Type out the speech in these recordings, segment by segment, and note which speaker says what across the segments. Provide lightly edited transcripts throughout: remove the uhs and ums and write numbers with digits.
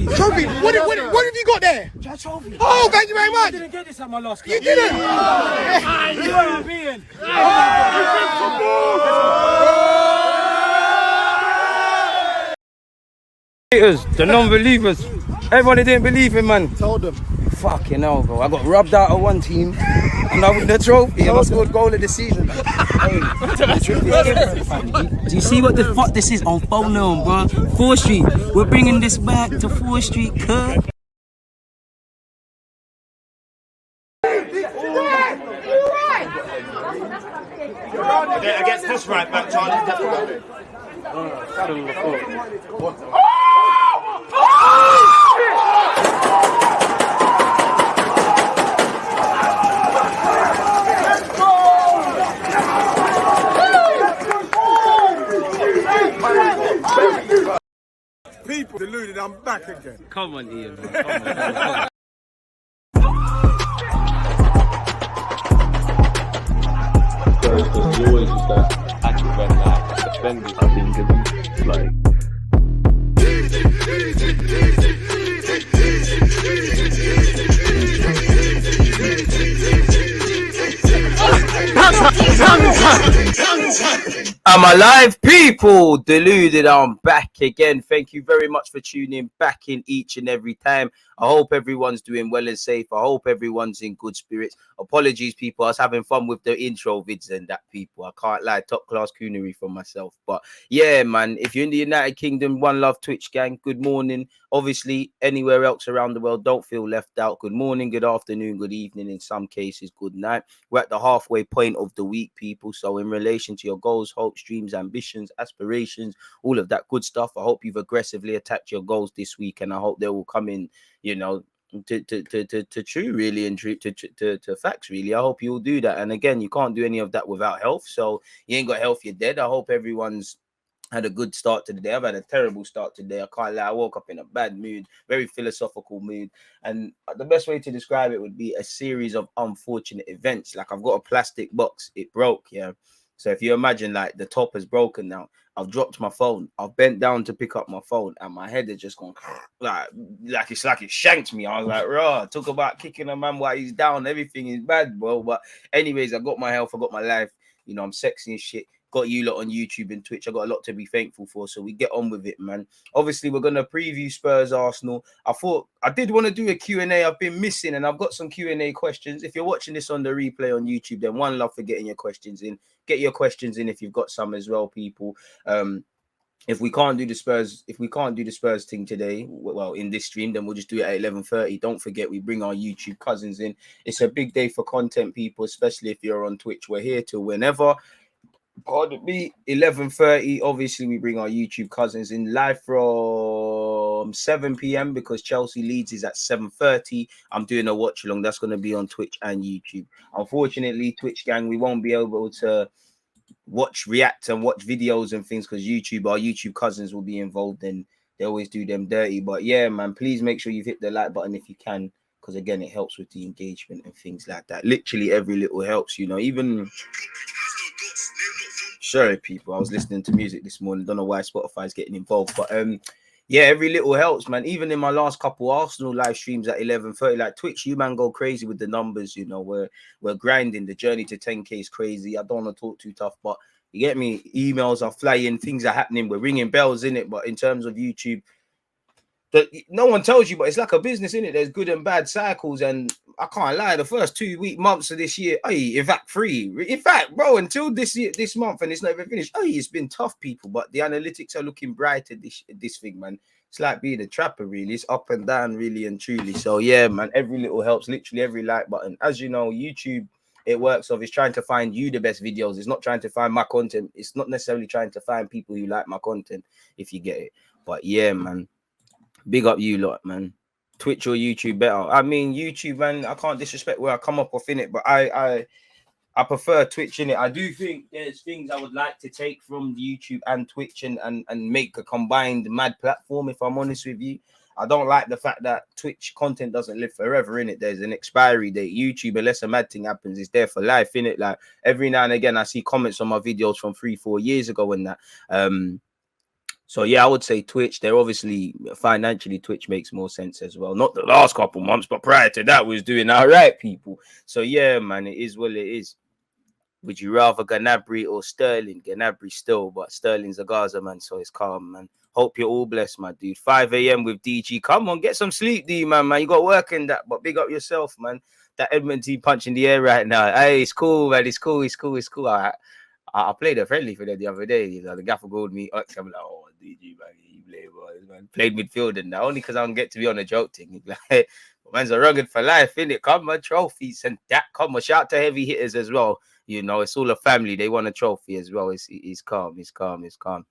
Speaker 1: trophy.
Speaker 2: Trophy? What have you got there?
Speaker 1: Trophy.
Speaker 2: Oh, thank you very much.
Speaker 1: I didn't get this at my last club.
Speaker 2: You didn't?
Speaker 1: You know where I'm being.
Speaker 3: The non-believers. Everybody didn't believe him, man.
Speaker 2: Told them.
Speaker 3: Fucking hell, bro. I got rubbed out of one team and I won the trophy and I scored goal of the season.
Speaker 1: Do you see what the fuck this is on phone now, bro? 4th Street. We're bringing this back to 4th Street, cut.
Speaker 4: Against this right back, Charlie.
Speaker 2: People deluded, I'm back again.
Speaker 3: Come on, Ian, man. Come on.
Speaker 5: Because you always use that active red light to defend it. I think it's like.
Speaker 3: I'm alive, people. Deluded, I'm back again. Thank you very much for tuning back in each and every time. I hope everyone's doing well and safe. I hope everyone's in good spirits. Apologies, people. I was having fun with the intro vids and that, people. I can't lie. Top class coonery from myself. But yeah, man, if you're in the United Kingdom, one love, Twitch gang. Good morning. Obviously, anywhere else around the world, don't feel left out. Good morning, good afternoon, good evening. In some cases, good night. We're at the halfway point of the week, people. So in relation to your goals, hopes, dreams, ambitions, aspirations, all of that good stuff, I hope you've aggressively attacked your goals this week, and I hope they will come in, you know, to true, really, and to facts, really. I hope you'll do that. And again, you can't do any of that without health. So you ain't got health, you're dead. I hope everyone's had a good start to the day. I've had a terrible start today. I can't lie. I woke up in a bad mood, very philosophical mood. And the best way to describe it would be a series of unfortunate events. Like, I've got a plastic box. It broke, yeah. So if you imagine, like, the top is broken now. I've dropped my phone. I've bent down to pick up my phone, and my head has just gone like it's like it shanked me. I was like, raw. Talk about kicking a man while he's down. Everything is bad, bro. But anyways, I got my health. I got my life. You know, I'm sexy and shit. Got you lot on YouTube and Twitch. I got a lot to be thankful for. So we get on with it, man. Obviously, we're going to preview Spurs Arsenal. I thought I did want to do a Q&A. I've been missing, and I've got some Q&A questions. If you're watching this on the replay on YouTube, then one love for getting your questions in. Get your questions in if you've got some as well, people. If we can't do the Spurs thing today, well, in this stream, then we'll just do it at 11:30. Don't forget, we bring our YouTube cousins in. It's a big day for content, people, especially if you're on Twitch. We're here till whenever. Pardon me, 11:30. Obviously, we bring our YouTube cousins in live from 7 p.m. because Chelsea Leeds is at 7:30. I'm doing a watch along. That's going to be on Twitch and YouTube. Unfortunately, Twitch gang, we won't be able to react and watch videos and things because our YouTube cousins will be involved and they always do them dirty. But yeah, man, please make sure you've hit the like button if you can, because again, it helps with the engagement and things like that. Literally every little helps, you know, even... Sorry, people. I was listening to music this morning. Don't know why Spotify's getting involved, but yeah, every little helps, man. Even in my last couple Arsenal live streams at 11:30, like Twitch, you man go crazy with the numbers. You know, we're grinding. The journey to 10K is crazy. I don't want to talk too tough, but you get me. Emails are flying, things are happening. We're ringing bells in it, but in terms of YouTube, that no one tells you, but it's like a business, in it. There's good and bad cycles, and I can't lie. The first 2 months of this year, in fact, bro, until this month, and it's not even finished. It's been tough, people. But the analytics are looking brighter. This thing, man. It's like being a trapper, really. It's up and down, really and truly. So yeah, man. Every little helps. Literally every like button. As you know, YouTube, it works of it's trying to find you the best videos. It's not trying to find my content. It's not necessarily trying to find people who like my content, if you get it. But yeah, man. Big up you lot, man. Twitch or YouTube better. I mean, YouTube, man, I can't disrespect where I come up off in it, but I prefer Twitch in it. I do think there's things I would like to take from YouTube and Twitch and make a combined mad platform, if I'm honest with you. I don't like the fact that Twitch content doesn't live forever, in it. There's an expiry date. YouTube, unless a mad thing happens, is there for life, in it. Like every now and again, I see comments on my videos from 3-4 years ago and that. So yeah, I would say Twitch. They're obviously financially, Twitch makes more sense as well. Not the last couple months, but prior to that, was doing all right, people. So yeah, man, it is what it is. Would you rather Gnabry or Sterling? Gnabry still, but Sterling's a Gaza man, so it's calm, man. Hope you're all blessed, my dude. 5 a.m. with DG. Come on, get some sleep, D, man. You got work in that, but big up yourself, man. That Edmonton punch in the air right now. Hey, it's cool, man. It's cool. I played a friendly for them the other day. You know, the gaffer called me. I'm like, oh, DG, man. You play, boys, man. Played midfield and that. Only because I don't get to be on a joke thing. Like, man's a rugged for life, innit? Come on, trophies and that. Come on, shout out to heavy hitters as well. You know, it's all a family. They want a trophy as well. It's calm. It's calm. It's calm.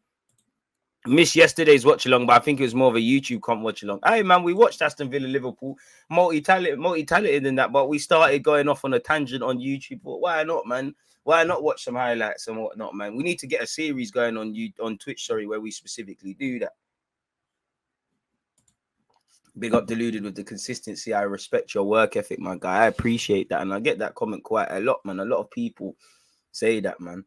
Speaker 3: Missed yesterday's watch along, but I think it was more of a YouTube watch along. Hey man, we watched Aston Villa Liverpool, multi-talented in that, but we started going off on a tangent on YouTube. But why not, man? Why not watch some highlights and whatnot, man? We need to get a series going on Twitch, where we specifically do that. Big up Deluded with the consistency. I respect your work ethic, my guy. I appreciate that, and I get that comment quite a lot, man. A lot of people say that, man.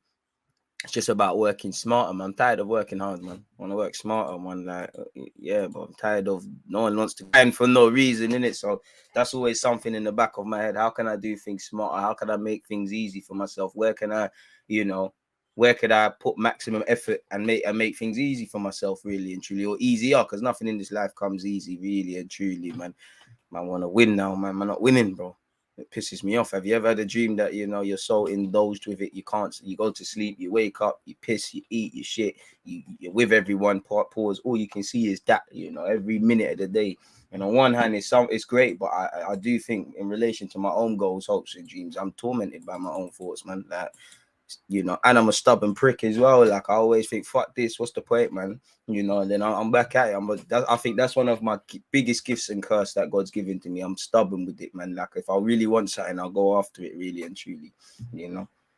Speaker 3: It's just about working smarter, man. I'm tired of working hard, man. I want to work smarter, man. Like, yeah, but I'm tired of no one wants to grind for no reason, innit? So that's always something in the back of my head. How can I do things smarter? How can I make things easy for myself? Where can I, where could I put maximum effort and make things easy for myself, really and truly, or easier? Because nothing in this life comes easy, really and truly, man. Man, want to win now, man. Man, not winning, bro. It pisses me off. Have you ever had a dream that, you're so indulged with it, you can't, you go to sleep, you wake up, you piss, you eat, you shit, you're with everyone, pause, all you can see is that, every minute of the day. And on one hand, it's great, but I do think in relation to my own goals, hopes, and dreams, I'm tormented by my own thoughts, man. Like, and I'm a stubborn prick as well. Like, I always think, fuck this, what's the point, man? And then I'm back at it. I think that's one of my biggest gifts and curse that God's given to me. I'm stubborn with it, man. Like, if I really want something, I'll go after it, really and truly.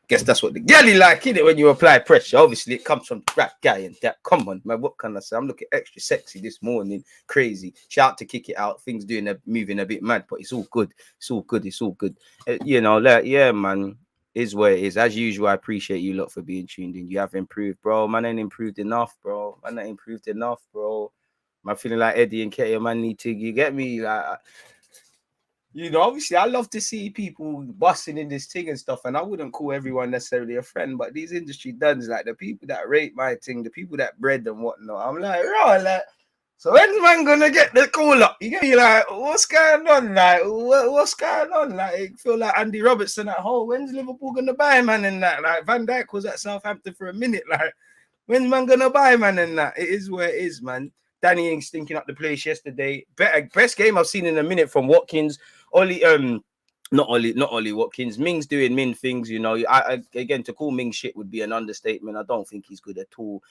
Speaker 3: Guess that's what the galley like, innit? When you apply pressure, obviously it comes from the rap guy and that. Come on, man. What can I say? I'm looking extra sexy this morning. Crazy. Shout out to Kick It Out. Things moving a bit mad, but it's all good. It's all good. It's all good. Yeah, man. Is where it is. As usual, I appreciate you lot for being tuned in. You have improved, bro. Man ain't improved enough, bro. Man ain't improved enough, bro. Man feeling like Eddie and Ketty, man need to, you get me? Like, obviously I love to see people busting in this thing and stuff, and I wouldn't call everyone necessarily a friend, but these industry duns, like the people that rate my thing, the people that bread and whatnot, I'm like, right, like, so when's man gonna get the call up? You get me? Like, what's going on? Like, what's going on? Like, I feel like Andy Robertson at home. When's Liverpool gonna buy man in that? Like, Van Dijk was at Southampton for a minute. Like, when's man gonna buy man in that? It is where it is, man. Danny Ings stinking up the place yesterday. Best game I've seen in a minute from Watkins. Not Ollie Watkins. Ming's doing Ming things. Again, to call Ming shit would be an understatement. I don't think he's good at all.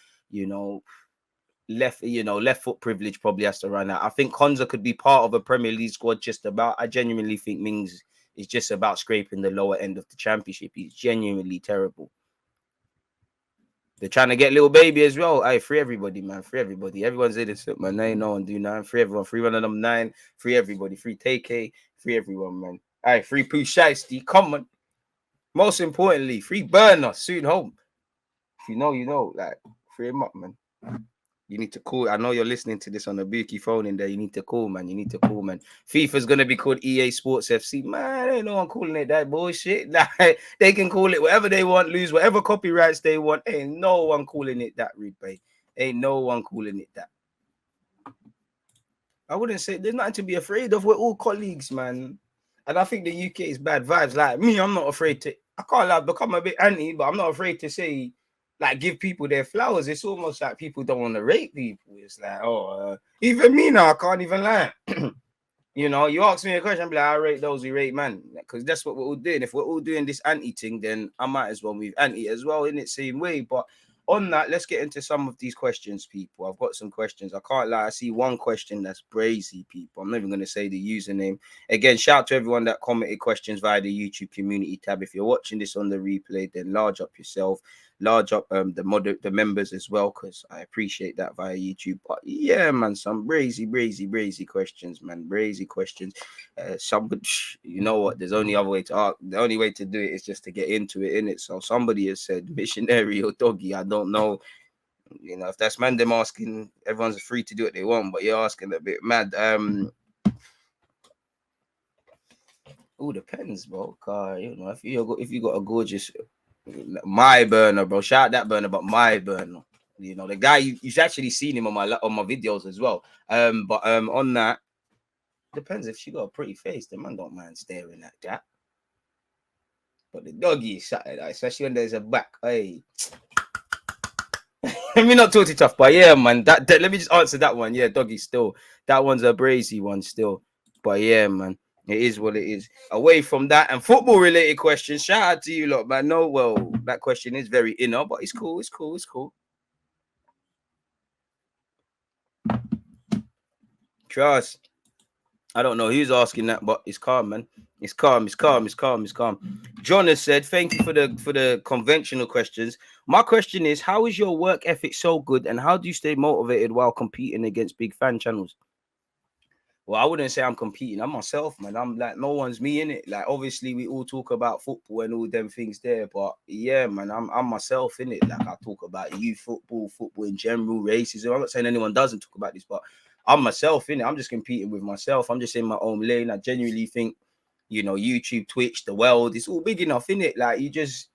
Speaker 3: Left foot privilege probably has to run out. I think Konza could be part of a Premier League squad just about. I genuinely think Mings is just about scraping the lower end of the championship. He's genuinely terrible. They're trying to get little baby as well. Hey, free everybody, man. Free everybody. Everyone's innocent, man. Ain't no one do nothing. Free everyone. Free one of them 9. Free everybody. Free TK. Free everyone, man. Hey, free Pooh Shiesty. Come on. Most importantly, free Burner. Soon home. If you know, like, free him up, man. You need to call. I know you're listening to this on a Buki phone in there. You need to call, man. FIFA's going to be called EA Sports FC. Man, ain't no one calling it that bullshit. Like, they can call it whatever they want, lose whatever copyrights they want. Ain't no one calling it that, Rude Bay. Ain't no one calling it that. I wouldn't say there's nothing to be afraid of. We're all colleagues, man. And I think the UK is bad vibes. Like me, I'm not afraid to. I can't become a bit anti, but I'm not afraid to say, like, give people their flowers. It's almost like people don't want to rate people. It's like, even me now, I can't even lie. You ask me a question, I'm like, I rate those who rate man, because that's what we're all doing. If we're all doing this anti thing, then I might as well move anti as well in the same way. But on that, let's get into some of these questions, people. I've got some questions. I can't lie. I see one question that's brazy, people. I'm not even going to say the username. Again, shout out to everyone that commented questions via the YouTube community tab. If you're watching this on the replay, then large up yourself. Large up the members as well, because I appreciate that via YouTube. But yeah, man, some brazy questions, man. Brazy questions. Somebody, you know what? There's only other way to ask. The only way to do it is just to get into it, innit? So somebody has said missionary or doggy. I don't know. You know, if that's man them asking, everyone's free to do what they want, but you're asking a bit mad. All depends, bro. You know, if you got a gorgeous my burner, bro. Shout out that burner, but my burner. You know, the guy you've actually seen him on my videos as well. But on that, depends if she got a pretty face. The man don't mind staring at that. But the doggy is shut, especially when there's a back. Hey. Let me not talk too tough, but yeah, man. That let me just answer that one. Yeah, doggy still. That one's a brazy one still. But yeah, man. It is what it is. Away from that and football related questions. Shout out to you lot, man. No, well, that question is very inner, but it's cool. It's cool. It's cool. Trust. I don't know who's asking that, but it's calm, man. It's calm. It's calm. It's calm. It's calm. John has said, "Thank you for the conventional questions. My question is, how is your work ethic so good, and how do you stay motivated while competing against big fan channels?" Well, I wouldn't say I'm competing. I'm myself, man. I'm like, no one's me in it. Like, obviously, we all talk about football and all them things there, but yeah, man, I'm myself in it. Like, I talk about youth football, football in general, racism. I'm not saying anyone doesn't talk about this, but I'm myself in it. I'm just competing with myself. I'm just in my own lane. I genuinely think, you know, YouTube, Twitch, the world, it's all big enough in it. Like, you just,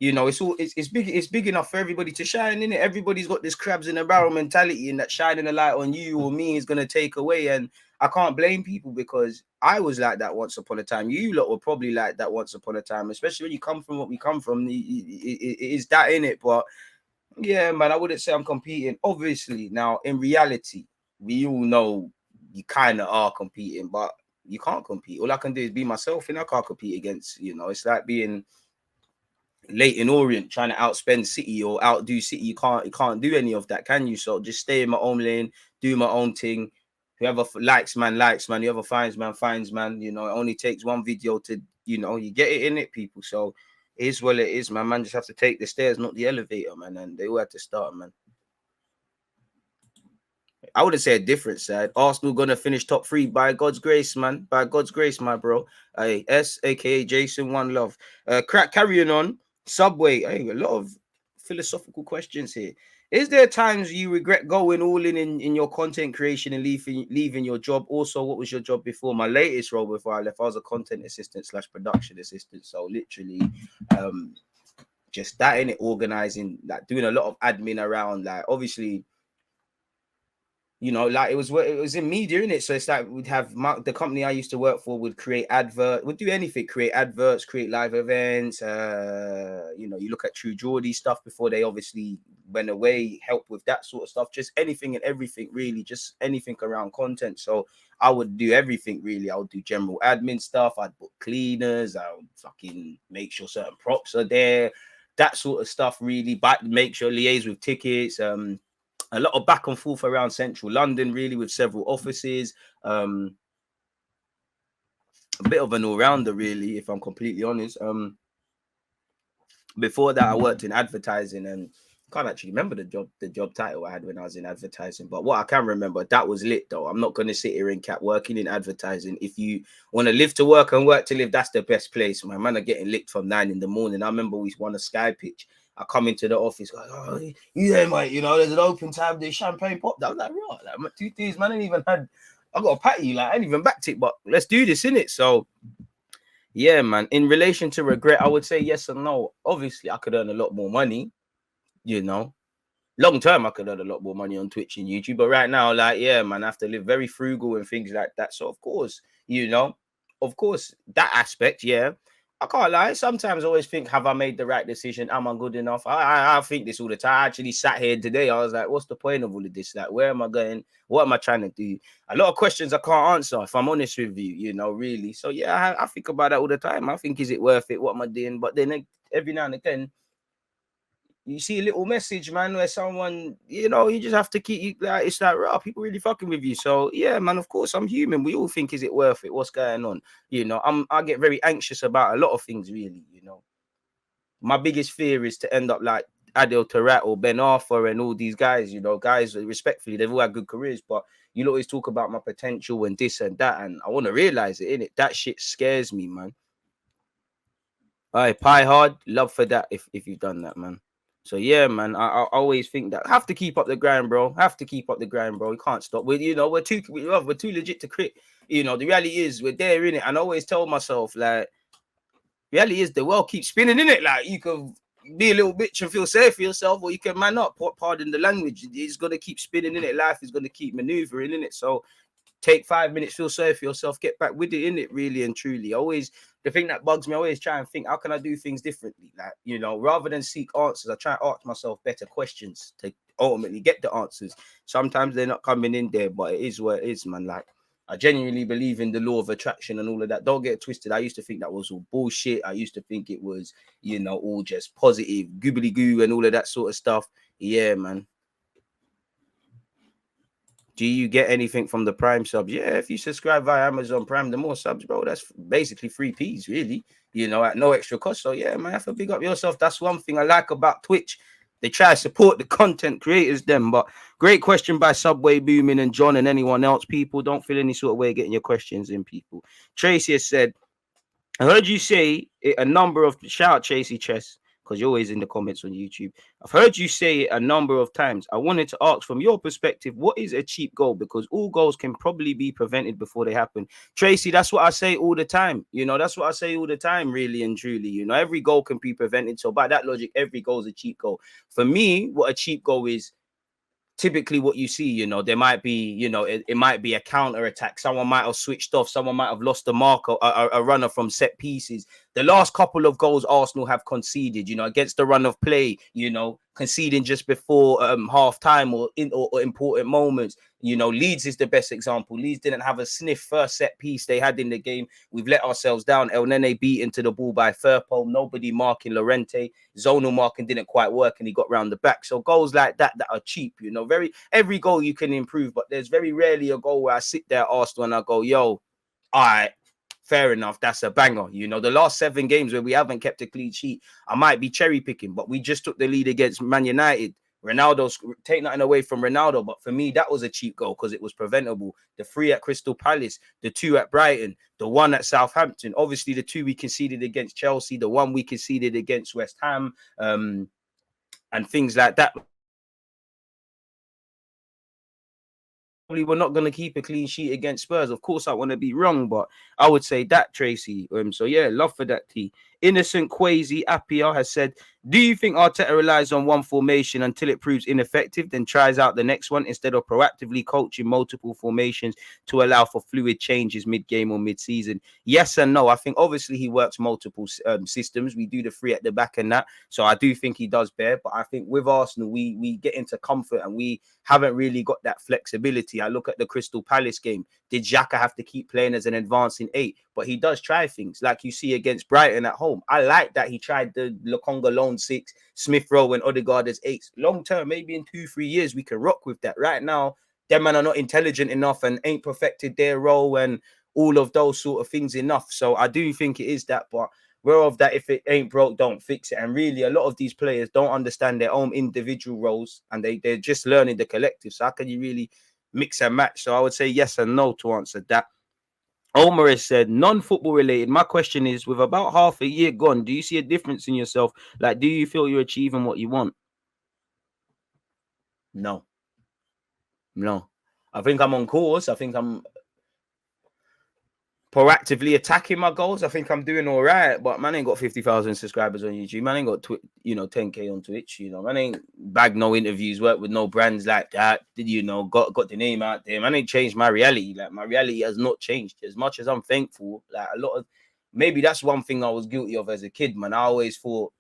Speaker 3: you know, it's big enough for everybody to shine in it. Everybody's got this crabs in a barrel mentality, and that shining a light on you or me is gonna take away. And I can't blame people because I was like that once upon a time. You lot were probably like that once upon a time, especially when you come from what we come from. It is that in it, but yeah, man, I wouldn't say I'm competing. Obviously, now in reality, we all know you kind of are competing, but you can't compete. All I can do is be myself, and I can't compete against. You know, it's like being Leighton Orient trying to outspend City or outdo City. You can't do any of that, can you? So just stay in my own lane, do my own thing. Whoever likes man. Whoever finds man. You know, it only takes one video to, you know, you get it in it, people. So it is what it is, man. Man just have to take the stairs, not the elevator, man. And they all had to start, man. I wouldn't say a different side. Arsenal gonna finish top 3 by God's grace, man. By God's grace, my bro. Hey, S, aka Jason, one love. Carrying on. Subway. Hey, a lot of philosophical questions here. Is there times you regret going all in your content creation and leaving your job? Also, what was your job before? My latest role before I left, I was a content assistant / production assistant. So literally, just that in it, organizing, like doing a lot of admin around, like obviously. You know, like it was in media, innit? So it's like we'd have the company I used to work for would do anything, create adverts, create live events. You know, you look at True Geordie stuff before they obviously went away, help with that sort of stuff, just anything and everything, really, just anything around content. So I would do everything, really. I would do general admin stuff. I'd book cleaners. I would fucking make sure certain props are there, that sort of stuff, really. But make sure liaise with tickets. A lot of back and forth around central London, really, with several offices. A bit of an all-rounder, really, if I'm completely honest. Before that, I worked in advertising, and I can't actually remember the job title I had when I was in advertising. But what I can remember, that was lit, though. I'm not going to sit here and cap working in advertising. If you want to live to work and work to live, that's the best place. My man are getting licked from 9 in the morning. I remember we won a Sky pitch. I come into the office, like, oh, you there, mate? You know, there's an open tab, there's champagne pop. I was like, right, like, 2 days, man. I got a patty, like, I ain't even backed it, but let's do this, innit? So, yeah, man. In relation to regret, I would say yes and no. Obviously, I could earn a lot more money, you know. Long term, I could earn a lot more money on Twitch and YouTube, but right now, like, yeah, man, I have to live very frugal and things like that. So, of course, you know, that aspect, yeah. I can't lie. Sometimes I always think, have I made the right decision? Am I good enough? I think this all the time. I actually sat here today. I was like, what's the point of all of this? Like, where am I going? What am I trying to do? A lot of questions I can't answer, if I'm honest with you, you know, really. So, yeah, I think about that all the time. I think, is it worth it? What am I doing? But then every now and again, you see a little message, man, where someone, you know, you just have to keep, like, it's like, right, people really fucking with you. So, yeah, man, of course, I'm human. We all think, is it worth it? What's going on? You know, I get very anxious about a lot of things, really, you know. My biggest fear is to end up like Adel Tarat or Ben Arthur and all these guys, you know, guys, respectfully, they've all had good careers, but you always talk about my potential and this and that, and I want to realize it, innit? That shit scares me, man. All right, Pie Hard, love for that if you've done that, man. So yeah, man, I always think that have to keep up the grind, bro. Have to keep up the grind, bro. You can't stop. We're too legit to quit. The reality is we're there in it. And I always tell myself, like, reality is the world keeps spinning in it. Like, you can be a little bitch and feel safe for yourself, or you can man up. Pardon the language. It's gonna keep spinning in it. Life is gonna keep maneuvering in it. So take 5 minutes, feel sorry for yourself, get back with it in it, really and truly. Always the thing that bugs me, I always try and think, how can I do things differently? Like, rather than seek answers, I try and ask myself better questions to ultimately get the answers. Sometimes they're not coming in there, but it is what it is, man. Like, I genuinely believe in the law of attraction and all of that. Don't get twisted. I used to think that was all bullshit. I used to think it was, all just positive, goobly goo and all of that sort of stuff. Yeah, man. Do you get anything from the Prime subs? Yeah, if you subscribe via Amazon Prime, the more subs, bro, that's basically free P's, really, at no extra cost. So, yeah, man, have to big up yourself. That's one thing I like about Twitch. They try to support the content creators, them. But great question by Subway Booming and John and anyone else. People, don't feel any sort of way getting your questions in, people. Tracy has said, I heard you say it a number of, shout out Tracy Chess, because you're always in the comments on YouTube. I've heard you say it a number of times. I wanted to ask, from your perspective, what is a cheap goal? Because all goals can probably be prevented before they happen. Tracy, that's what I say all the time. That's what I say all the time, really and truly. Every goal can be prevented. So by that logic, every goal is a cheap goal. For me, what a cheap goal is, typically what you see, there might be, it might be a counter attack. Someone might have switched off. Someone might have lost a mark, a runner from set pieces. The last couple of goals Arsenal have conceded, against the run of play, conceding just before half time or important moments. Leeds is the best example. Leeds didn't have a sniff first set piece they had in the game. We've let ourselves down. El Nene beat into the ball by Firpo. Nobody marking Llorente. Zonal marking didn't quite work and he got round the back. So goals like that are cheap, every goal you can improve, but there's very rarely a goal where I sit there at Arsenal and I go, yo, all right, fair enough, that's a banger. The last 7 games where we haven't kept a clean sheet, I might be cherry picking, but we just took the lead against Man United. Ronaldo's, take nothing away from Ronaldo, but for me, that was a cheap goal because it was preventable. The 3 at Crystal Palace, the 2 at Brighton, the 1 at Southampton, obviously the 2 we conceded against Chelsea, the 1 we conceded against West Ham, and things like that. We're not going to keep a clean sheet against Spurs. Of course, I want to be wrong, but I would say that, Tracy. So, yeah, love for that, T. Innocent Quasi Appia has said, do you think Arteta relies on one formation until it proves ineffective, then tries out the next one instead of proactively coaching multiple formations to allow for fluid changes mid-game or mid-season? Yes and no. I think obviously he works multiple systems. We do the 3 at the back and that. So I do think he does bear. But I think with Arsenal, we get into comfort and we haven't really got that flexibility. I look at the Crystal Palace game. Did Xhaka have to keep playing as an advancing 8? But he does try things like you see against Brighton at home. I like that he tried the Lokonga lone 6, Smith Rowe and Odegaard as 8s. Long term, maybe in 2-3 years, we can rock with that. Right now, them men are not intelligent enough and ain't perfected their role and all of those sort of things enough. So I do think it is that, but we're of that if it ain't broke, don't fix it. And really, a lot of these players don't understand their own individual roles and they're just learning the collective. So how can you really mix and match? So I would say yes and no to answer that. Omar has said, non-football related. My question is, with about half a year gone, do you see a difference in yourself? Like, do you feel you're achieving what you want? No. I think I'm on course. I think I'm proactively attacking my goals. I think I'm doing all right, but man ain't got 50,000 subscribers on YouTube. Man ain't got 10k on Twitch. Man ain't bagged no interviews, worked with no brands like that. Got the name out there. Man ain't changed my reality. Like, my reality has not changed. As much as I'm thankful, like a lot of, maybe that's one thing I was guilty of as a kid, man. I always thought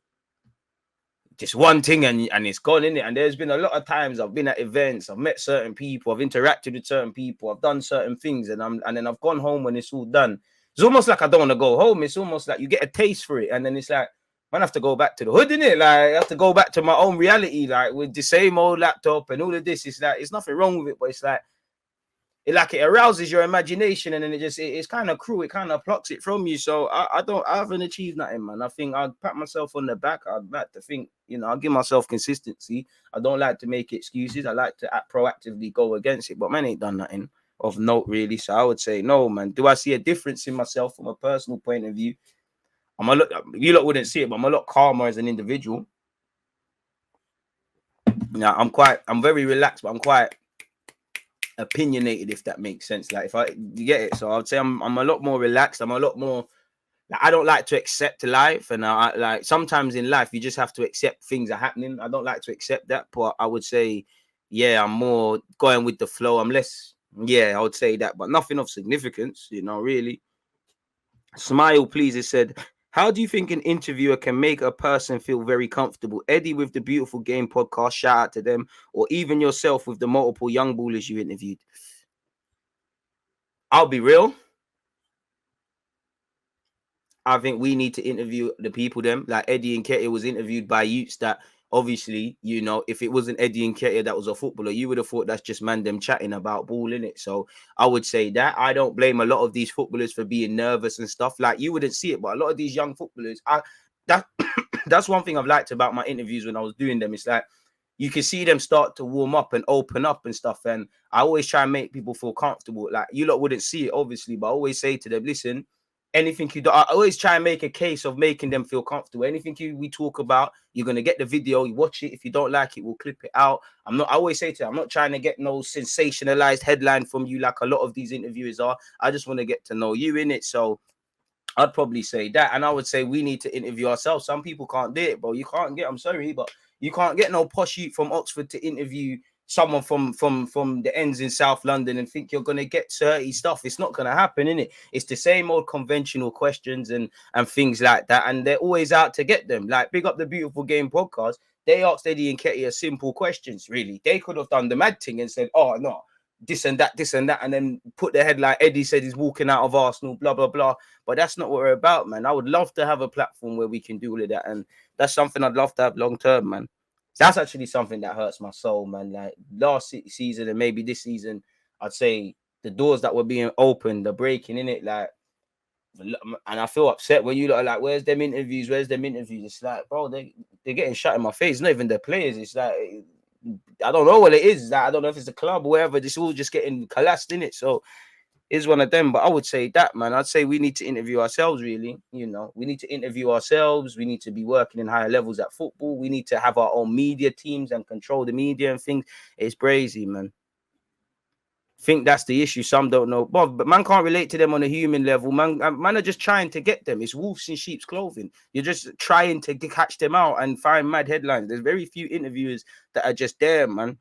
Speaker 3: just one thing and it's gone, in it. And there's been a lot of times I've been at events, I've met certain people, I've interacted with certain people, I've done certain things, and then I've gone home when it's all done. It's almost like I don't want to go home. It's almost like you get a taste for it, and then it's like, man, I have to go back to the hood, innit? Like, I have to go back to my own reality, like with the same old laptop and all of this. It's like, it's nothing wrong with it, but it's like, it arouses your imagination, and then it's kind of cruel. It kind of plucks it from you. So I haven't achieved nothing, man. I think I'd pat myself on the back. I'd like to think, I'll give myself consistency. I don't like to make excuses. I like to proactively go against it. But man, ain't done nothing of note, really. So I would say no, man. Do I see a difference in myself from a personal point of view? You lot wouldn't see it, but I'm a lot calmer as an individual. Yeah, I'm very relaxed, but I'm quite opinionated, if that makes sense. Like, you get it. So I'd say I'm a lot more relaxed. I'm a lot more. Like, I don't like to accept life, and I like sometimes in life you just have to accept things are happening. I don't like to accept that, but I would say, yeah, I'm more going with the flow. I'm less, yeah, I would say that, but nothing of significance, really. Smile, please. It said, how do you think an interviewer can make a person feel very comfortable? Eddie with the Beautiful Game podcast, shout out to them, or even yourself with the multiple young ballers you interviewed. I'll be real. I think we need to interview the people them. Like Eddie and Nketiah was interviewed by youths that obviously, if it wasn't Eddie and Nketiah that was a footballer, you would have thought that's just man them chatting about ball, in it. So I would say that I don't blame a lot of these footballers for being nervous and stuff. Like, you wouldn't see it, but a lot of these young footballers, that's one thing I've liked about my interviews when I was doing them. It's like you can see them start to warm up and open up and stuff. And I always try and make people feel comfortable. Like, you lot wouldn't see it, obviously, but I always say to them, listen, anything you do, I always try and make a case of making them feel comfortable. Anything we talk about, you're gonna get the video, you watch it. If you don't like it, we'll clip it out. I always say to them, I'm not trying to get no sensationalized headline from you like a lot of these interviewers are. I just want to get to know you, in it. So I'd probably say that. And I would say we need to interview ourselves. Some people can't do it, bro. You can't get, I'm sorry, but you can't get no posh youth from Oxford to interview someone from the ends in South London and think you're going to get 30 stuff. It's not going to happen, innit? It's the same old conventional questions and things like that. And they're always out to get them. Like, big up the Beautiful Game podcast. They asked Eddie and Nketiah simple questions, really. They could have done the mad thing and said, oh, no, this and that, and then put their head like Eddie said he's walking out of Arsenal, blah, blah, blah. But that's not what we're about, man. I would love to have a platform where we can do all of that. And that's something I'd love to have long term, man. That's actually something that hurts my soul, man. Like, last season and maybe this season, I'd say the doors that were being opened, the breaking in it, like, and I feel upset when you lot are like, where's them interviews? It's like, bro, they're getting shut in my face. It's not even the players. It's like, I don't know what it is. Like, I don't know if it's the club or whatever. This all just getting collapsed in it. So it's one of them. But I would say that, man. I'd say we need to interview ourselves, really. We need to interview ourselves. We need to be working in higher levels at football. We need to have our own media teams and control the media and things. It's crazy, man. Think that's the issue. Some don't know, but man can't relate to them on a human level. Man are just trying to get them. It's wolves in sheep's clothing. You're just trying to catch them out and find mad headlines. There's very few interviewers that are just there, man.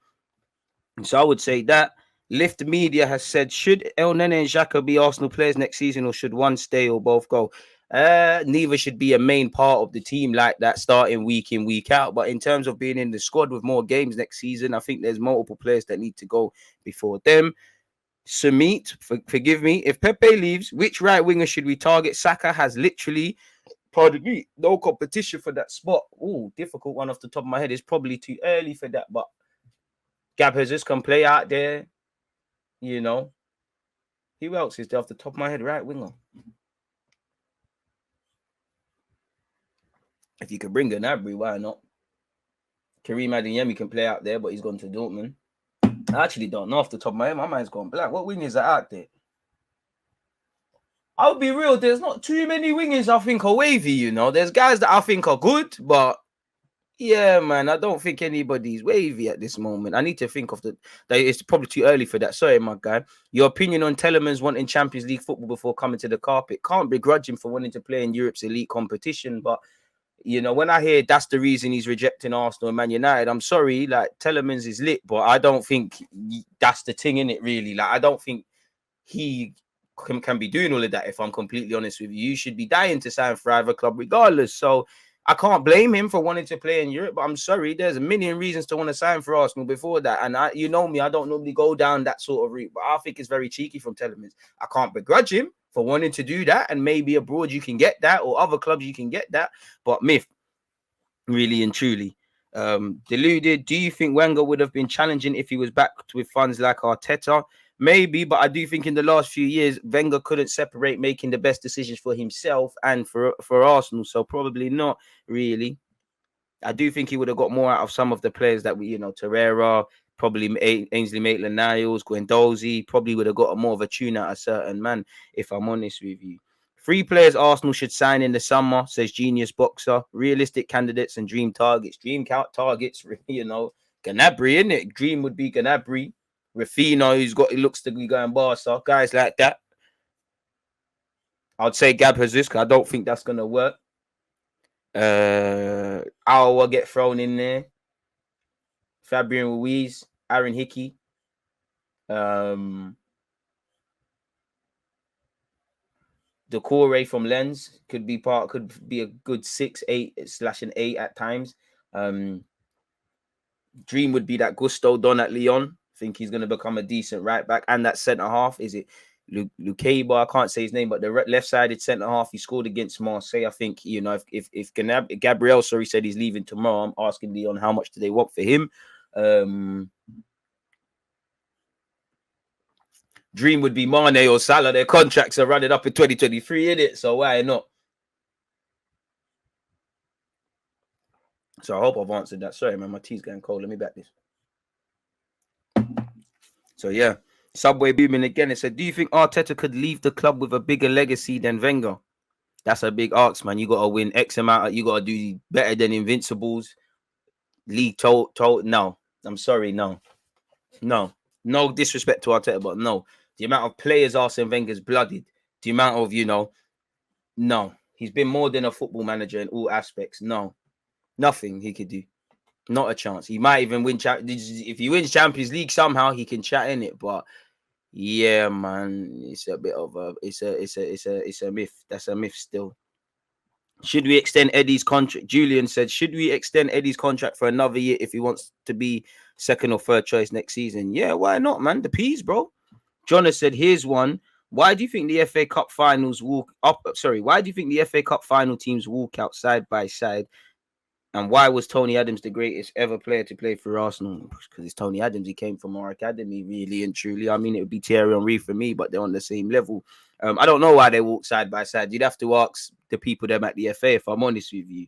Speaker 3: So I would say that. Lift Media has said, should El Nene and Xhaka be Arsenal players next season, or should one stay or both go? Neither should be a main part of the team like that, starting week in, week out. But in terms of being in the squad with more games next season, I think there's multiple players that need to go before them. Sumit, forgive me, if Pepe leaves, which right winger should we target? Saka has literally, pardon me, no competition for that spot. Oh, difficult one off the top of my head. It's probably too early for that, but Gab Jesus can play out there. Who else is there off the top of my head? Right winger. If you could bring Gnabry, why not? Karim Adeyemi can play out there, but he's gone to Dortmund. I actually don't know off the top of my head. My mind's gone blank. What wingers are out there? I'll be real. There's not too many wingers I think are wavy, There's guys that I think are good, but yeah, man, I don't think anybody's wavy at this moment. I need to think of it's probably too early for that. Sorry, my guy. Your opinion on Tielemans wanting Champions League football before coming to the carpet. Can't begrudge him for wanting to play in Europe's elite competition, but when I hear that's the reason he's rejecting Arsenal and Man United, I'm sorry, like, Tielemans is lit, but I don't think that's the thing in it, really. Like, I don't think he can be doing all of that, if I'm completely honest with you. You should be dying to sign for either club regardless. So I can't blame him for wanting to play in Europe, but I'm sorry, there's a million reasons to want to sign for Arsenal before that. And you know me, I don't normally go down that sort of route, but I think it's very cheeky from Telemans. I can't begrudge him for wanting to do that, and maybe abroad you can get that, or other clubs you can get that. But myth, really and truly. Deluded, do you think Wenger would have been challenging if he was backed with funds like Arteta? Maybe, but I do think in the last few years, Wenger couldn't separate making the best decisions for himself and for Arsenal, so probably not really. I do think he would have got more out of some of the players that we, Torreira, probably Ainsley Maitland-Niles, Guendouzi, probably would have got more of a tune out of certain man, if I'm honest with you. 3 players Arsenal should sign in the summer, says Genius Boxer. Realistic candidates and dream targets. Dream targets, Gnabry, innit? Dream would be Gnabry. Rafinha, he looks to be going Barca. Guys like that. I'd say Gab Jesus, because I don't think that's gonna work. Aouar get thrown in there. Fabian Ruiz, Aaron Hickey. Decore from Lens could be a good 6/8/8 at times. Dream would be that Gusto Don at Lyon. I think he's going to become a decent right back. And that centre half, is it Lukeba? I can't say his name, but the left-sided centre half, he scored against Marseille. I think, you know, if Gabriel, said he's leaving tomorrow, I'm asking Lyon how much do they want for him. Dream would be Mane or Salah. Their contracts are running up in 2023, innit? So why not? So I hope I've answered that. Sorry, man, my tea's getting cold. Let me back this. So yeah, Subway booming again. It said, do you think Arteta could leave the club with a bigger legacy than Wenger? That's a big ask, man. You got to win X amount. You got to do better than Invincibles. League told. No, I'm sorry. No disrespect to Arteta, but no. The amount of players Arsene Wenger's blooded. The amount of, no. He's been more than a football manager in all aspects. No. Nothing he could do. Not a chance. He might even win. If he wins Champions League somehow, he can chat in it. But yeah, man, it's a bit of a. It's a myth. That's a myth still. Should we extend Eddie's contract? Julian said, should we extend Eddie's contract for another year if he wants to be second or third choice next season? Yeah, why not, man? The peas, bro. John has said, here's one. Why do you think the FA Cup finals walk up? Sorry, why do you think the FA Cup final teams walk out side by side? And why was Tony Adams the greatest ever player to play for Arsenal? Because it's Tony Adams. He came from our academy, really and truly. I mean, it would be Thierry Henry for me, but they're on the same level. I don't know why they walk side by side. You'd have to ask the people them at the FA, if I'm honest with you.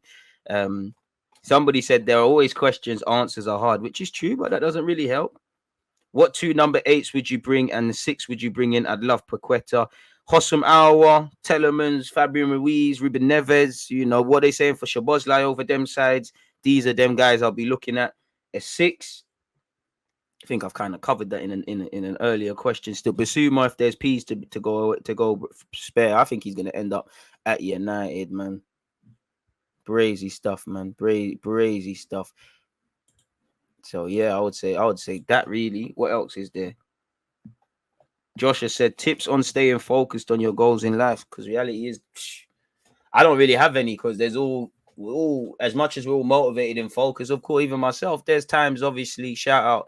Speaker 3: Somebody said there are always questions, answers are hard, which is true, but that doesn't really help. What 2 number 8s would you bring and the 6 would you bring in? I'd love Paqueta, Hossam Aouar, Telemans, Fabian Ruiz, Ruben Neves. You know what they saying for Szoboszlai over them sides. These are them guys I'll be looking at. A 6. I think I've kind of covered that in an earlier question. Still, Basuma, if there's P's to go spare, I think he's going to end up at United, man. Brazy stuff, man. Brazy stuff. So yeah, I would say that really. What else is there? Josh has said tips on staying focused on your goals in life, because reality is I don't really have any, because there's all as much as we're all motivated and focused, of course, even myself, there's times, obviously, shout out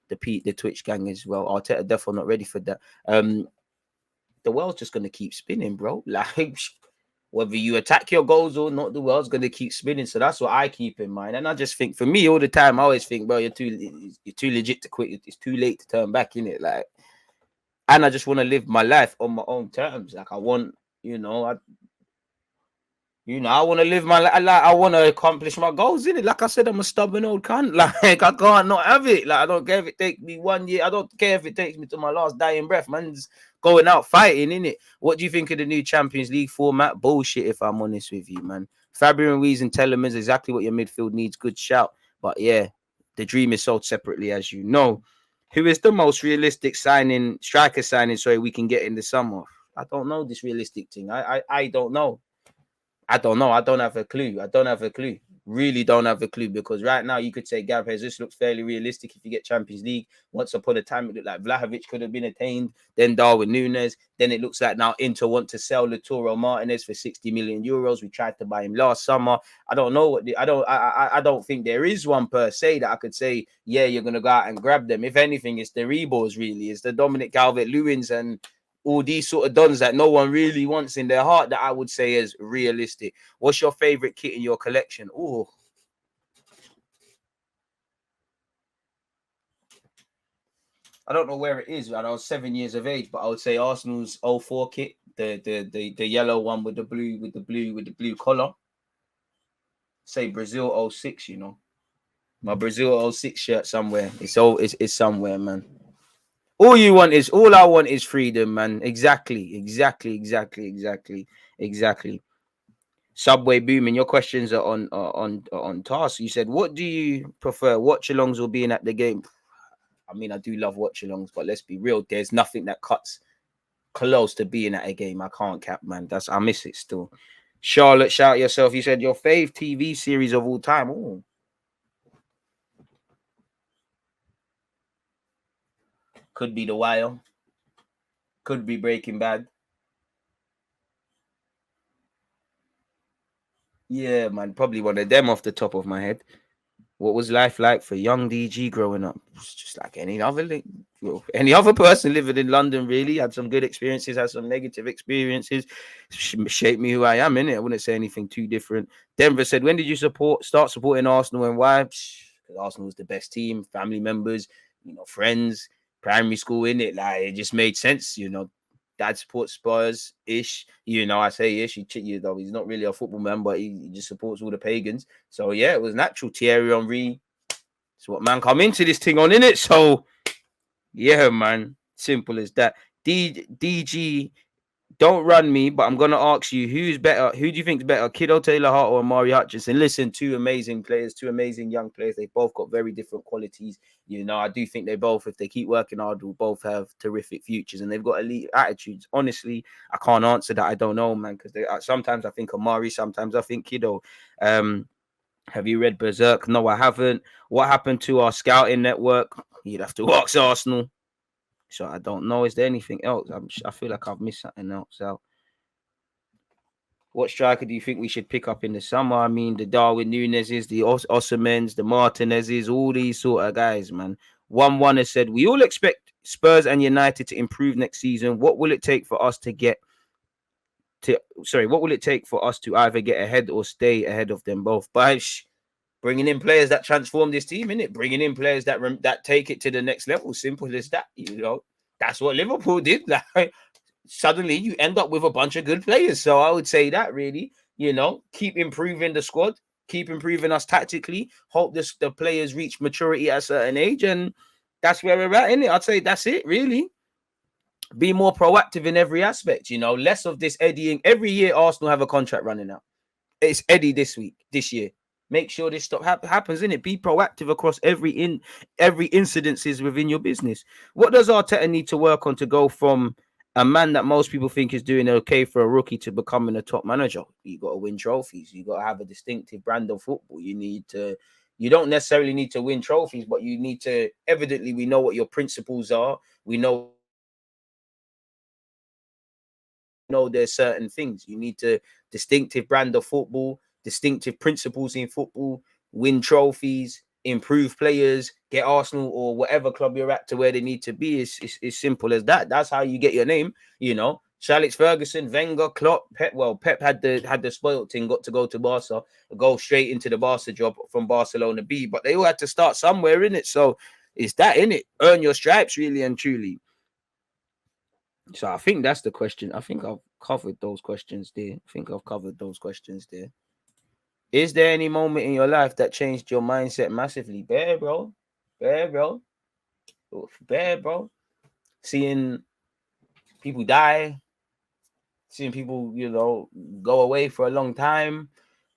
Speaker 3: the Twitch gang as well. Arteta definitely not ready for that. The world's just gonna keep spinning, bro. Like whether you attack your goals or not, the world's gonna keep spinning. So that's what I keep in mind. And I just think, for me, all the time, I always think, bro, you're too legit to quit. It's too late to turn back, in it. Like, and I just want to live my life on my own terms. Like, I want, I want to live my life. Like, I want to accomplish my goals, innit? Like I said, I'm a stubborn old cunt. Like, I can't not have it. Like, I don't care if it takes me 1 year. I don't care if it takes me to my last dying breath, man. Just going out fighting, innit? What do you think of the new Champions League format? Bullshit, if I'm honest with you, man. Fabian Ruiz and Tielemans, exactly what your midfield needs. Good shout. But yeah, the dream is sold separately, as you know. Who is the most realistic striker signing, we can get in the summer? I don't know this realistic thing. I don't know. I don't know. I don't have a clue. Really don't have a clue, because right now you could say Gav Jesus looks fairly realistic if you get Champions League. Once upon a time, it looked like Vlahovic could have been attained, then Darwin Núñez. Then it looks like now Inter want to sell Lautaro Martinez for 60 million euros. We tried to buy him last summer. I don't know I don't think there is one per se that I could say, yeah, you're gonna go out and grab them. If anything, it's the Rebos, really. It's the Dominic Calvert-Lewins and all these sort of dons that no one really wants in their heart that I would say is realistic. What's your favorite kit in your collection? Oh, I don't know where it is. I was 7 years of age, but I would say Arsenal's 04 kit, the yellow one with the blue collar. Say Brazil 06, my Brazil 06 shirt somewhere. It's somewhere, man. All I want is freedom, man. Exactly. Subway booming. Your questions are on task. You said, what do you prefer, watch-alongs or being at the game? I mean, I do love watch-alongs, but let's be real. There's nothing that cuts close to being at a game. I can't cap, man. I miss it still. Charlotte, shout yourself. You said your fave TV series of all time. Oh, could be The Wire. Could be Breaking Bad. Yeah, man. Probably one of them off the top of my head. What was life like for young DG growing up? It's just like any other person living in London, really. Had some good experiences, had some negative experiences. Shaped me who I am, innit? I wouldn't say anything too different. Denver said, when did you start supporting Arsenal and why? Because Arsenal was the best team, family members, friends, primary school, innit? Like, it just made sense, Dad supports Spurs-ish. I say ish. He's not really a football man, but he just supports all the pagans. So, yeah, it was natural. Thierry Henry. It's what man come into this thing on, innit? So, yeah, man. Simple as that. DG, don't run me, but I'm going to ask you, who's better? Who do you think is better, Kiddo Taylor Hart or Amari Hutchinson? Listen, two amazing players, two amazing young players. They both got very different qualities. I do think they both, if they keep working hard, will both have terrific futures, and they've got elite attitudes. Honestly, I can't answer that. I don't know, man, because sometimes I think Amari, sometimes I think Kiddo. Have you read Berserk? No, I haven't. What happened to our scouting network? You'd have to ask Arsenal. So I don't know. Is there anything else? I feel like I've missed something else out. What striker do you think we should pick up in the summer? I mean, the Darwin Nunez's, the Osimhen's, the Martinez's, all these sort of guys, man. 1-1 has said, we all expect Spurs and United to improve next season. What will it take for us to either get ahead or stay ahead of them both? By bringing in players that transform this team, innit? Bringing in players that take it to the next level. Simple as that, That's what Liverpool did. Like, suddenly you end up with a bunch of good players. So I would say that really, keep improving the squad, keep improving us tactically, hope the players reach maturity at a certain age, and that's where we're at, innit? I'd say that's it, really. Be more proactive in every aspect, less of this eddying. Every year Arsenal have a contract running out. It's Eddie this year. Make sure this stuff happens, innit? Be proactive across every incidences within your business. What does Arteta need to work on to go from a man that most people think is doing okay for a rookie to becoming a top manager? You got to win trophies. You got to have a distinctive brand of football. You don't necessarily need to win trophies, but you need to, evidently, we know what your principles are. We know there's certain things. You need to distinctive brand of football, distinctive principles in football, win trophies, improve players, get Arsenal or whatever club you're at to where they need to be. It's simple as that. That's how you get your name, Sir Alex Ferguson, Wenger, Klopp, Pep. Well, Pep had the spoiled thing, got to go to Barca, go straight into the Barca job from Barcelona B, but they all had to start somewhere, in it. So it's that, in it. Earn your stripes, really and truly. So I think that's the question. I think I've covered those questions there. Is there any moment in your life that changed your mindset massively? Bear, bro. Seeing people die, seeing people, go away for a long time.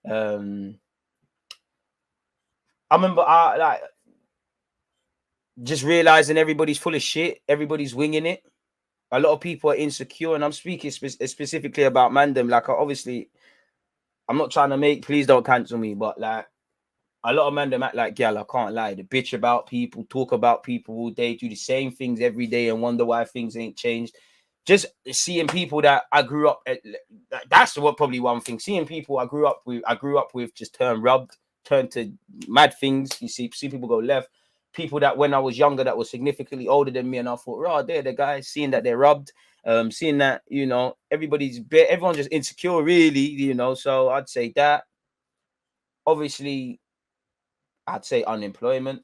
Speaker 3: I remember just realizing everybody's full of shit. Everybody's winging it. A lot of people are insecure, and I'm speaking specifically about Mandem. Like, obviously, I'm not trying to please don't cancel me, but like, a lot of Mandem act like, I can't lie. They bitch about people, talk about people all day, do the same things every day and wonder why things ain't changed. Just seeing people that I grew up at, that's what probably one thing. Seeing people I grew up with just turn to mad things. You see people go left. People that when I was younger that was significantly older than me, and I thought, they're the guys. Seeing that they're rubbed, seeing that, everyone's just insecure, really, So I'd say that. Obviously, I'd say unemployment.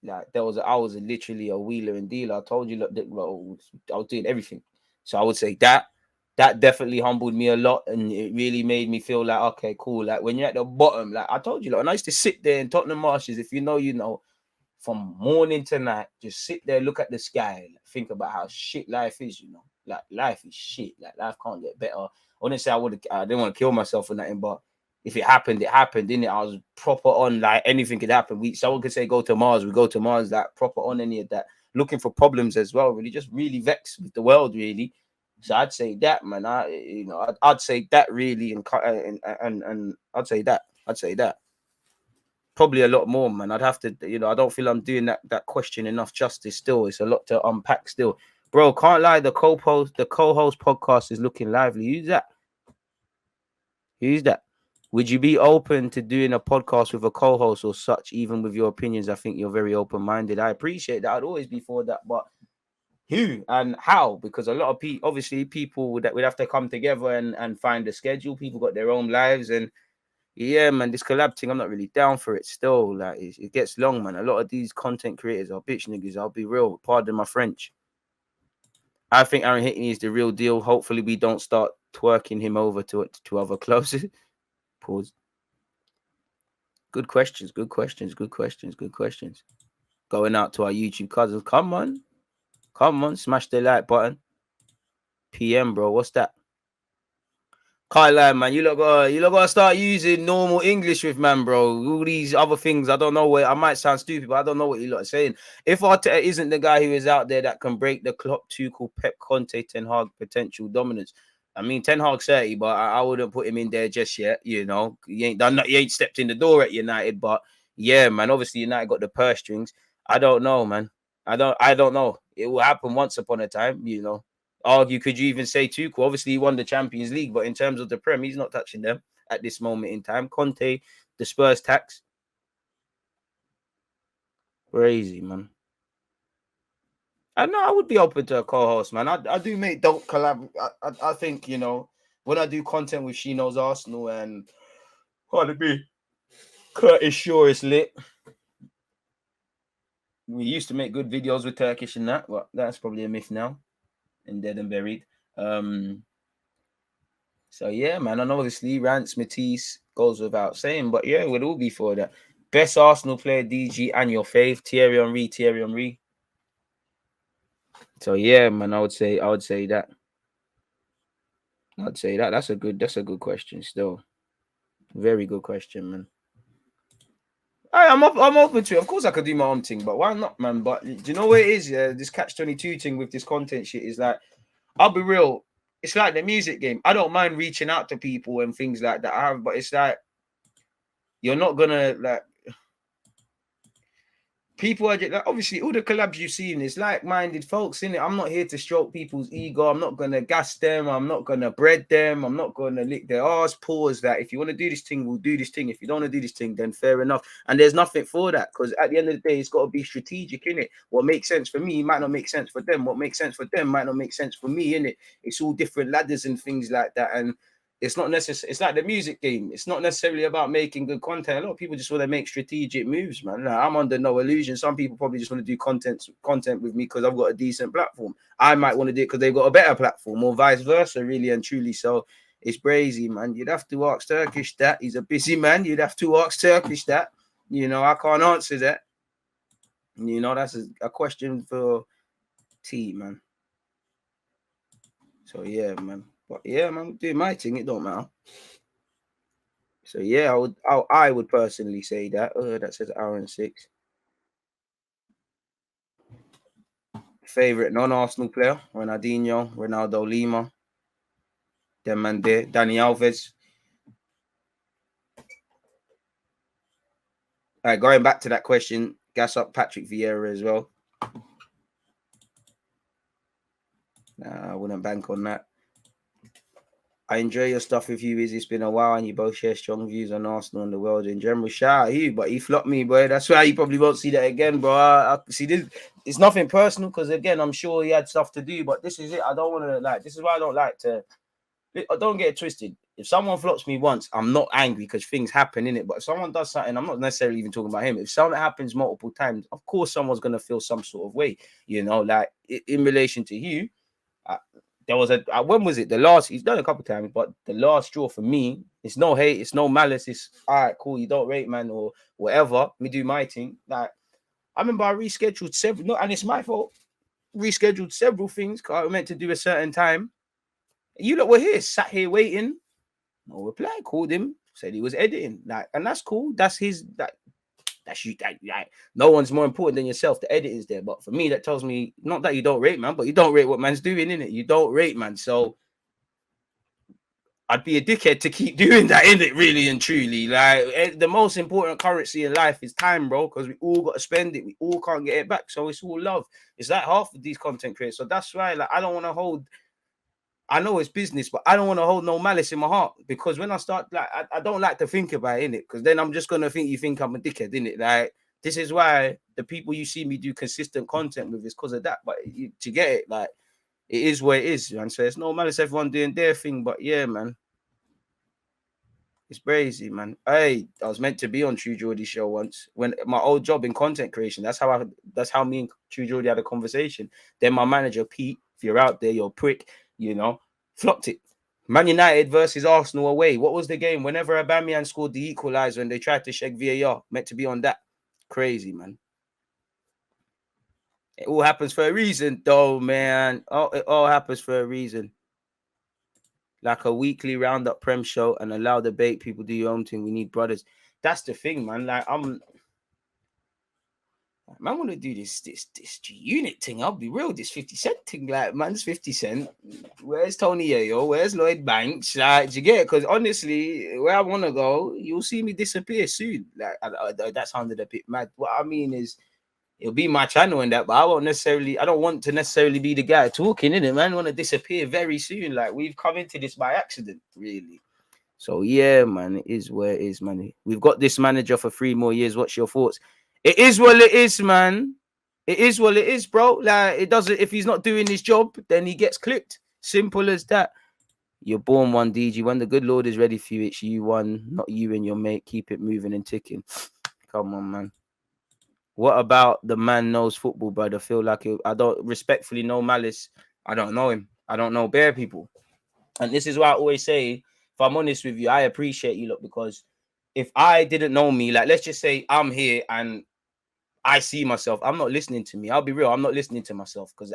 Speaker 3: Like, I was literally a wheeler and dealer. I told you, look, I was doing everything. So I would say that definitely humbled me a lot, and it really made me feel like, okay, cool. Like, when you're at the bottom, like I told you, and I used to sit there in Tottenham Marshes, if you know, from morning to night, just sit there, look at the sky, think about how shit life is, Like life is shit. Like life can't get better. Honestly, I didn't want to kill myself or nothing, but if it happened, it happened, didn't it? I was proper on, like anything could happen. Someone could say go to Mars, we go to Mars, like proper on any of that. Looking for problems as well, really, just really vexed with the world, really. So I'd say that, man. I'd say that really, and I'd say that. Probably a lot more, man. I'd have to, I don't feel I'm doing that question enough justice still. It's a lot to unpack still. Bro, can't lie, the co-host podcast is looking lively. Who's that? Would you be open to doing a podcast with a co-host or such, even with your opinions? I think you're very open-minded. I appreciate that. I'd always be for that, but who and how? Because a lot of people, obviously, people that would have to come together and find a schedule. People got their own lives, and yeah, man, this collab thing, I'm not really down for it still. Like, it gets long, man. A lot of these content creators are bitch niggas. I'll be real. Pardon my French. I think Aaron Hickney is the real deal. Hopefully, we don't start twerking him over to other clubs. Pause. Good questions. Going out to our YouTube cousins. Come on. Smash the like button. PM, bro. What's that? Can't lie, man. You lot gotta start using normal English with, man, bro. All these other things, I don't know what. I might sound stupid, but I don't know what you lot are saying. If Arteta isn't the guy who is out there that can break the Klopp, Tuchel, Pep, Conte, Ten Hag potential dominance. I mean, Ten Hag's 30, but I wouldn't put him in there just yet. He ain't stepped in the door at United, but yeah, man. Obviously, United got the purse strings. I don't know, man. I don't know. It will happen once upon a time, Argue, could you even say Tuchel? Obviously, he won the Champions League, but in terms of the Prem, he's not touching them at this moment in time. Conte, the Spurs tax. Crazy, man. I know I would be open to a co-host, man. I do make dope collab. I think, when I do content with She Knows Arsenal and Curtis Shaw is lit. We used to make good videos with Turkish and that, but that's probably a myth now. And dead and buried. So yeah, man. And obviously Rance Matisse goes without saying, but yeah, we'd all be for that. Best Arsenal player, DG, and your fave, Thierry Henry. So yeah, man, I would say that. I'd say that. That's a good question still. Very good question, man. I'm open to it. Of course, I could do my own thing, but why not, man? But do you know what it is? Yeah, this catch-22 thing with this content shit is like, I'll be real. It's like the music game. I don't mind reaching out to people and things like that. But it's like you're not gonna like. People are just, like, obviously all the collabs you've seen is like-minded folks in it. I'm not here to stroke people's ego. I'm not gonna gas them. I'm not gonna bread them. I'm not gonna lick their arse. Pause that. If you want to do this thing, we'll do this thing. If you don't want to do this thing, then fair enough. And there's nothing for that, because at the end of the day, it's got to be strategic in it. What makes sense for me might not make sense for them. What makes sense for them might not make sense for me in it. It's all different ladders and things like that. And it's not necessary. It's like the music game. It's not necessarily about making good content. A lot of people just want to make strategic moves, man. Like, I'm under no illusion. Some people probably just want to do content with me because I've got a decent platform. I might want to do it because they've got a better platform, or vice versa, really and truly. So it's crazy, man. You'd have to ask Turkish that. He's a busy man. You'd have to ask Turkish that. I can't answer that. That's a question for T, man. So yeah, man. But yeah, man, do my thing. It don't matter. So yeah, I would personally say that. That says hour and 6. Favorite non-Arsenal player: Ronaldinho, Ronaldo Lima, them man there, Dani Alves. All right, going back to that question, gas up Patrick Vieira as well. Nah, I wouldn't bank on that. I enjoy your stuff with you. It's been a while, and you both share strong views on Arsenal and the world in general. Shout out you, but he flopped me, boy. That's why you probably won't see that again, bro. I see this. It's nothing personal, because again, I'm sure he had stuff to do. But this is it. I don't want to This is why I don't like to. I don't get it twisted. If someone flops me once, I'm not angry because things happen in it. But if someone does something, I'm not necessarily even talking about him. If something happens multiple times, of course, someone's gonna feel some sort of way. Like in relation to you. There was when was it? The last, he's done a couple of times, but the last straw for me, it's no hate, it's no malice. It's all right, cool. You don't rate, man, or whatever. Me do my thing. Like, I remember I rescheduled 7, and it's my fault. rescheduled several things because I was meant to do a certain time. You lot were here, sat here waiting. No reply. Called him, said he was editing. Like, and that's cool. That's his. That's you. Like, no one's more important than yourself. The editing's there, but for me, that tells me not that you don't rate man, but you don't rate what man's doing, innit? You don't rate man. So I'd be a dickhead to keep doing that, innit? Really and truly. Like, the most important currency in life is time, bro, because we all got to spend it. We all can't get it back. So it's all love. It's like half of these content creators. So that's why, like, I don't want to hold. I know it's business, but I don't want to hold no malice in my heart, because when I start, like, I don't like to think about it, innit? Because then I'm just gonna think you think I'm a dickhead, innit? Like, this is why the people you see me do consistent content with is because of that. But to get it, like, it is what it is, man. So it's no malice, everyone doing their thing. But yeah, man, it's crazy, man. Hey, I was meant to be on True Geordie show once when my old job in content creation. That's how me and True Geordie had a conversation. Then my manager Pete, if you're out there, you're a prick. You know, flopped it. Man United versus Arsenal away. What was the game? Whenever Aubameyang scored the equalizer and they tried to check VAR, meant to be on that. Crazy, man. It all happens for a reason, though, man. Oh, it all happens for a reason. Like a weekly roundup prem show and allow debate. People do your own thing. We need brothers. That's the thing, man. Like, man, want to do this G-Unit thing. I'll be real. This 50 Cent thing, like, man's 50 Cent. Where's Tony Yayo? Where's Lloyd Banks? Like, do you get it? Because honestly, where I want to go, you'll see me disappear soon. Like, that sounded a bit mad. What I mean is, it'll be my channel and that, but I don't want to necessarily be the guy talking, innit, man? I want to disappear very soon. Like, we've come into this by accident, really. So, yeah, man, it is where it is, man. We've got this manager for 3 more years. What's your thoughts? It is what it is, man. It is what it is, bro. Like, it doesn't. If he's not doing his job, then he gets clipped. Simple as that. You're born one, DG. When the good Lord is ready for you, it's you one, not you and your mate. Keep it moving and ticking. Come on, man. What about the man knows football, brother? Feel like I don't respectfully know malice. I don't know him. I don't know bare people. And this is why I always say, if I'm honest with you, I appreciate you, look, because if I didn't know me, like, let's just say I'm here and I see myself, I'm not listening to me. I'll be real. I'm not listening to myself because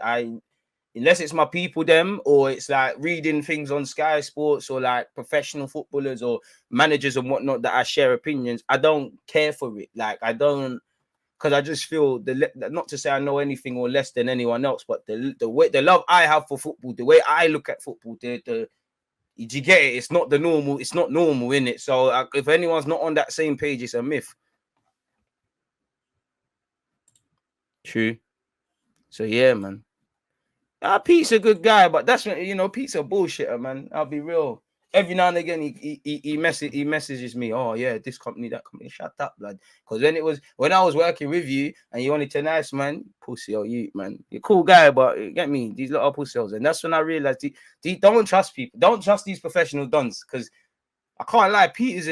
Speaker 3: unless it's my people, them, or it's like reading things on Sky Sports or like professional footballers or managers and whatnot that I share opinions, I don't care for it. Like, I don't, because I just feel not to say I know anything or less than anyone else, but the way, the love I have for football, the way I look at football, do you get it? It's not the normal. It's not normal, innit? So if anyone's not on that same page, it's a myth. True. So yeah, man. Pete's a good guy, but that's when, you know, Pete's a bullshitter, man. I'll be real. Every now and again, he messages me. Oh yeah, this company, that company. Shut up, blood. Because when I was working with you and you wanted to nice, man, pussy or you, man. You're a cool guy, but you get me, these little pussies. And that's when I realized don't trust people. Don't trust these professional dons. Because I can't lie, Pete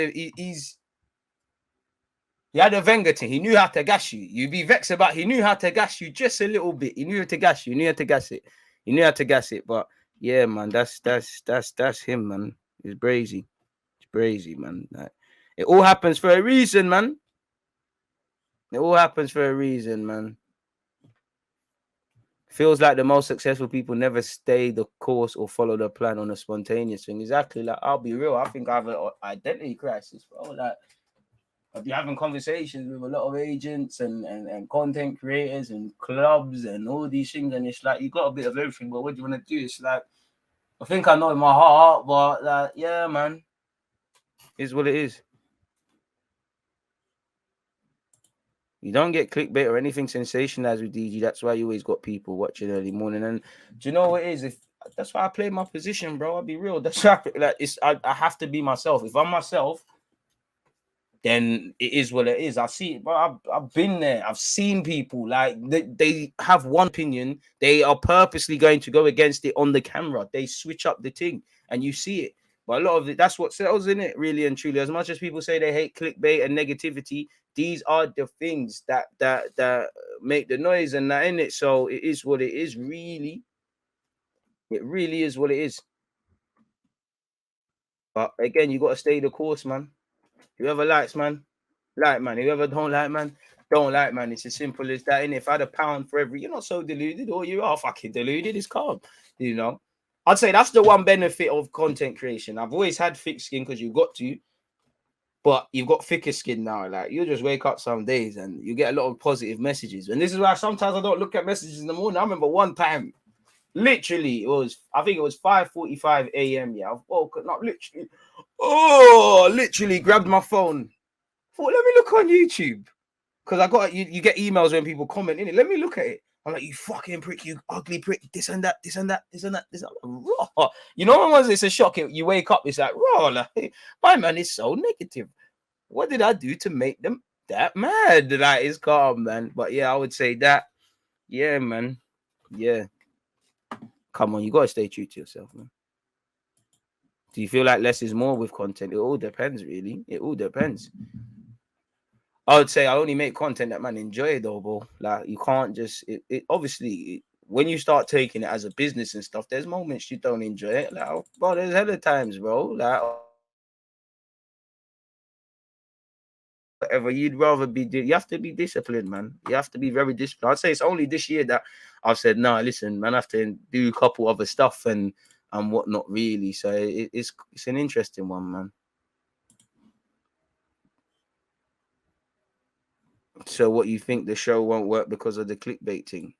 Speaker 3: he had a Wenger thing. He knew how to gas you. You'd be vexed about. He knew how to gas you just a little bit. He knew how to gas you. He knew how to gas it. He knew how to gas it. But yeah, man, that's him, man. It's brazy. It's brazy, man. Like, it all happens for a reason, man. It all happens for a reason, man. Feels like the most successful people never stay the course or follow the plan on a spontaneous thing. Exactly. Like, I'll be real. I think I have an identity crisis, bro. Like, I've been having conversations with a lot of agents and content creators and clubs and all these things, and it's like you got a bit of everything, but what do you want to do? It's like, I think I know in my heart, but like, yeah, man, it's what it is. You don't get clickbait or anything sensationalized with DG. That's why you always got people watching early morning. And do you know what it is? That's why I play my position, bro. I'll be real. That's why I have to be myself. If I'm myself, then it is what it is. I see it, but I've been there. I've seen people like they have one opinion. They are purposely going to go against it on the camera. They switch up the thing, and you see it. But a lot of it, that's what sells in it, really and truly. As much as people say they hate clickbait and negativity, these are the things that make the noise and that in it. So it is what it is. Really, it really is what it is. But again, you got to stay the course, man. Whoever likes, man, like, man. Whoever don't like, man, don't like, man. It's as simple as that. And if I had £1 for every, you're not so deluded, or you are fucking deluded. It's calm, you know. I'd say that's the one benefit of content creation. I've always had thick skin because you've got to, but you've got thicker skin now. Like, you just wake up some days and you get a lot of positive messages. And this is why sometimes I don't look at messages in the morning. I remember one time, literally, I think it was 5:45 a.m. Yeah, I woke up, not literally. Oh, literally grabbed my phone. Thought, let me look on YouTube. Because I got you get emails when people comment in it. Let me look at it. I'm like, you fucking prick, you ugly prick, this and that, this and that, this and that, this and that. Raw. You know, once it's a shock, you wake up, it's like, raw, like, my man is so negative. What did I do to make them that mad? That is calm, man. But yeah, I would say that. Yeah, man. Yeah. Come on, you gotta stay true to yourself, man. Do you feel like less is more with content? It all depends, really. It all depends. I would say I only make content that man enjoy, though, bro. Like, you can't just obviously when you start taking it as a business and stuff, there's moments you don't enjoy it. Like, bro, there's hella times, bro. Like, whatever, you'd rather be. You have to be disciplined, man. You have to be very disciplined. I'd say it's only this year that I've said, no, listen, man, I have to do a couple other stuff and whatnot, really. So it's an interesting one, man. So what, you think the show won't work because of the clickbait thing?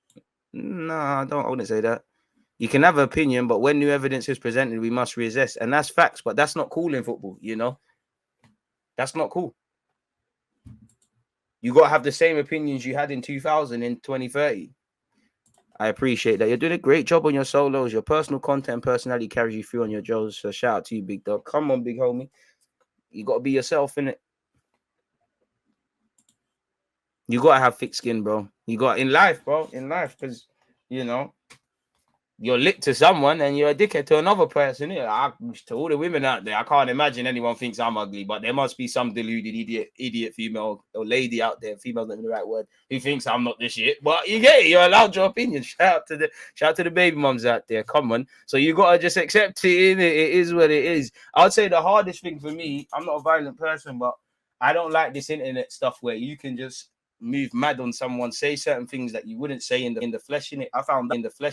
Speaker 3: No, I wouldn't say that. You can have an opinion, but when new evidence is presented, we must resist. And that's facts, but that's not cool in football, you know? That's not cool. You got to have the same opinions you had in 2000 in 2030. I appreciate that. You're doing a great job on your solos. Your personal content and personality carries you through on your Joes. So shout out to you, big dog. Come on, big homie. You got to be yourself, innit? You got to have thick skin, bro. You got in life, bro. In life, because, you know, you're lit to someone and you're a dickhead to another person. To all the women out there, I can't imagine anyone thinks I'm ugly, but there must be some deluded idiot female or lady out there, female's not the right word, who thinks I'm not this shit. But you get it, you're allowed your opinion. Shout out to the baby mums out there. Come on. So you gotta just accept it, innit? It is what it is. I would say the hardest thing for me, I'm not a violent person, but I don't like this internet stuff where you can just move mad on someone, say certain things that you wouldn't say in the flesh, innit? I found that in the flesh.